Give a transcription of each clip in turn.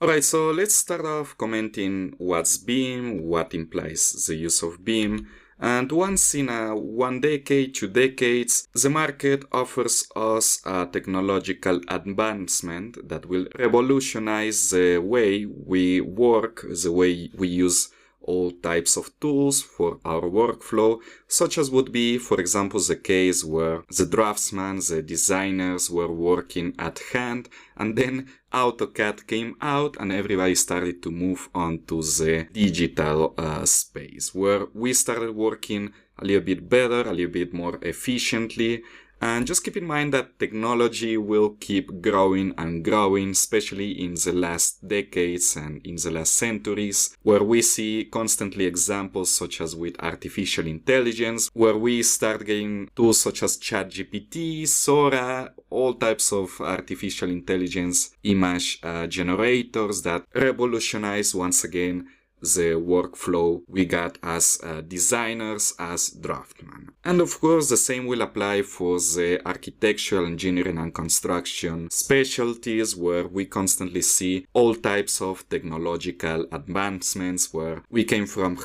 Alright, so let's start off commenting what's BIM, what implies the use of BIM, and once in 1 decade, 2 decades, the market offers us a technological advancement that will revolutionize the way we work, the way we use all types of tools for our workflow, such as would be, for example, the case where the draftsmen, the designers were working at hand, and then AutoCAD came out and everybody started to move on to the digital space, where we started working a little bit better, a little bit more efficiently. And just keep in mind that technology will keep growing and growing, especially in the last decades and in the last centuries, where we see constantly examples such as with artificial intelligence, where we start getting tools such as ChatGPT, Sora, all types of artificial intelligence image generators that revolutionize once again the workflow we got as designers, as draftsmen. And of course, the same will apply for the architectural, engineering and construction specialties, where we constantly see all types of technological advancements, where we came from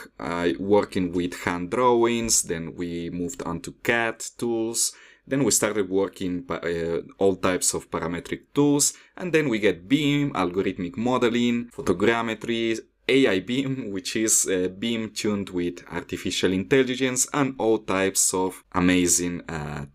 working with hand drawings, then we moved on to CAD tools, then we started working all types of parametric tools, and then we get BIM, algorithmic modeling, photogrammetry, AI BIM, which is BIM tuned with artificial intelligence, and all types of amazing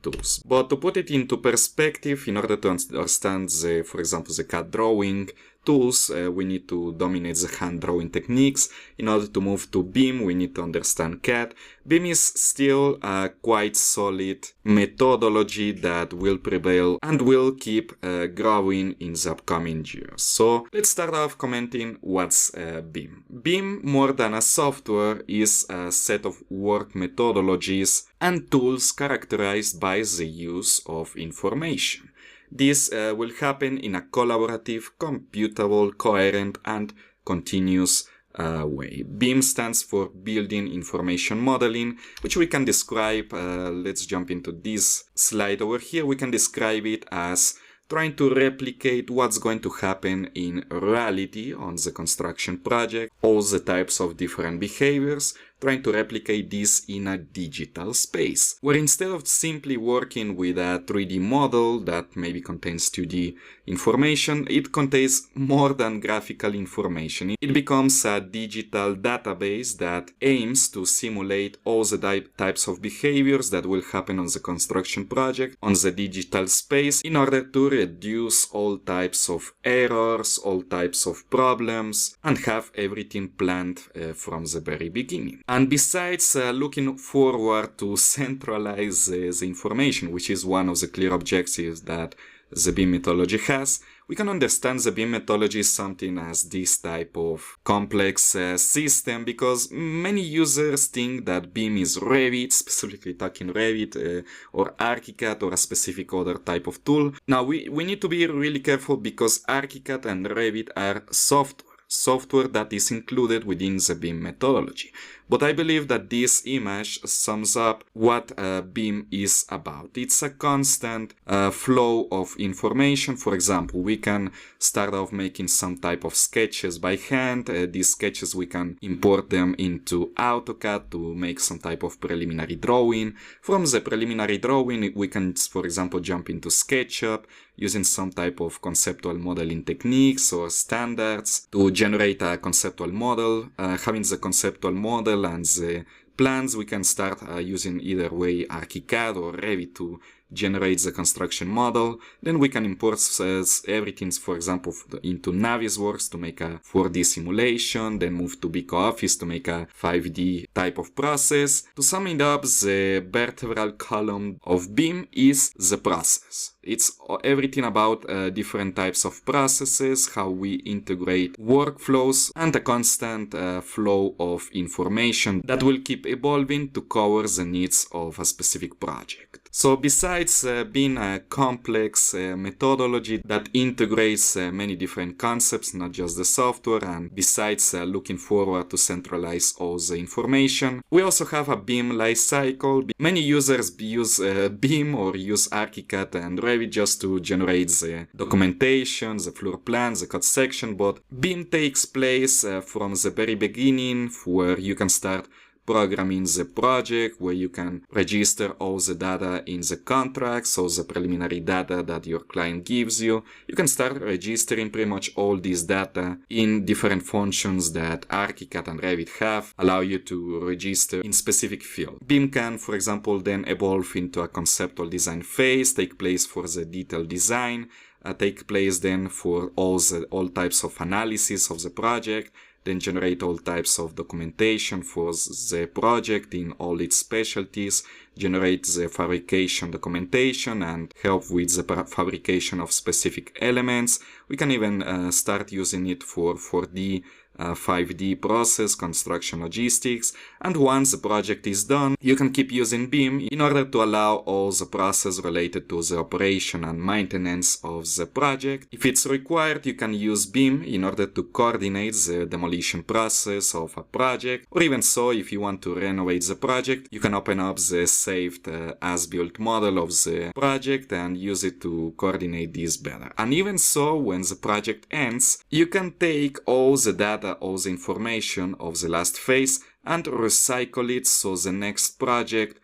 tools. But to put it into perspective, in order to understand, for example, the CAD drawing tools, we need to dominate the hand drawing techniques. In order to move to BIM, we need to understand CAD. BIM is still a quite solid methodology that will prevail and will keep growing in the upcoming years. So let's start off commenting what's BIM. BIM, more than a software, is a set of work methodologies and tools characterized by the use of information. This will happen in a collaborative, computable, coherent, and continuous way. BIM stands for Building Information Modeling, which we can describe, let's jump into this slide over here, we can describe it as trying to replicate what's going to happen in reality on the construction project, all the types of different behaviors, trying to replicate this in a digital space, where instead of simply working with a 3D model that maybe contains 2D information, it contains more than graphical information. It becomes a digital database that aims to simulate all the types of behaviors that will happen on the construction project on the digital space, in order to reduce all types of errors, all types of problems, and have everything planned from the very beginning. And besides looking forward to centralize the information, which is one of the clear objectives that the BIM methodology has, we can understand the BIM methodology is something as this type of complex system, because many users think that BIM is Revit, specifically talking Revit or ArchiCad or a specific other type of tool. Now we need to be really careful, because ArchiCad and Revit are software that is included within the BIM methodology. But I believe that this image sums up what BIM is about. It's a constant flow of information. For example, we can start off making some type of sketches by hand. These sketches, we can import them into AutoCAD to make some type of preliminary drawing. From the preliminary drawing, we can, for example, jump into SketchUp using some type of conceptual modeling techniques or standards to generate a conceptual model. Having the conceptual model and the plans, we can start using either way ArchiCAD or Revit to generate the construction model. Then we can import everything, for example, into Navisworks to make a 4D simulation, then move to BICOffice to make a 5D type of process. To sum it up, the vertebral column of BIM is the process. It's everything about different types of processes, how we integrate workflows, and a constant flow of information that will keep evolving to cover the needs of a specific project. So besides being a complex methodology that integrates many different concepts, not just the software, and besides looking forward to centralize all the information, we also have a BIM lifecycle. Many users use BIM or use ArchiCAD and Revit Revit just to generate the documentation, the floor plan, the code section, but BIM takes place from the very beginning, where you can start programming the project, where you can register all the data in the contract, so the preliminary data that your client gives you. You can start registering pretty much all this data in different functions that ArchiCad and Revit have, allow you to register in specific field. BIM can, for example, then evolve into a conceptual design phase, take place for the detailed design, take place then for all types of analysis of the project, then generate all types of documentation for the project in all its specialties, generate the fabrication documentation and help with the fabrication of specific elements. We can even start using it for 4D, 5D process, construction logistics, and once the project is done, you can keep using BIM in order to allow all the process related to the operation and maintenance of the project. If it's required, you can use BIM in order to coordinate the demolition process of a project, or even so, if you want to renovate the project, you can open up the saved as-built model of the project and use it to coordinate this better. And even so, when the project ends, you can take all the data, all the information of the last phase and recycle it so the next project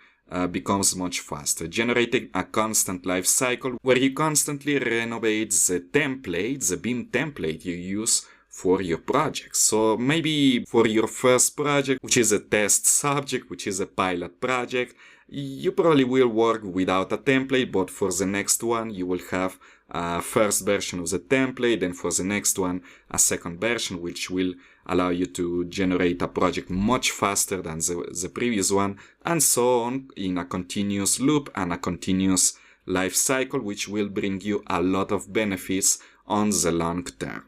becomes much faster, generating a constant life cycle where you constantly renovate the template, the BIM template you use for your project. So maybe for your first project, which is a test subject, which is a pilot project, you probably will work without a template, but for the next one, you will have a first version of the template, and for the next one, a second version, which will allow you to generate a project much faster than the previous one, and so on in a continuous loop and a continuous life cycle, which will bring you a lot of benefits on the long term.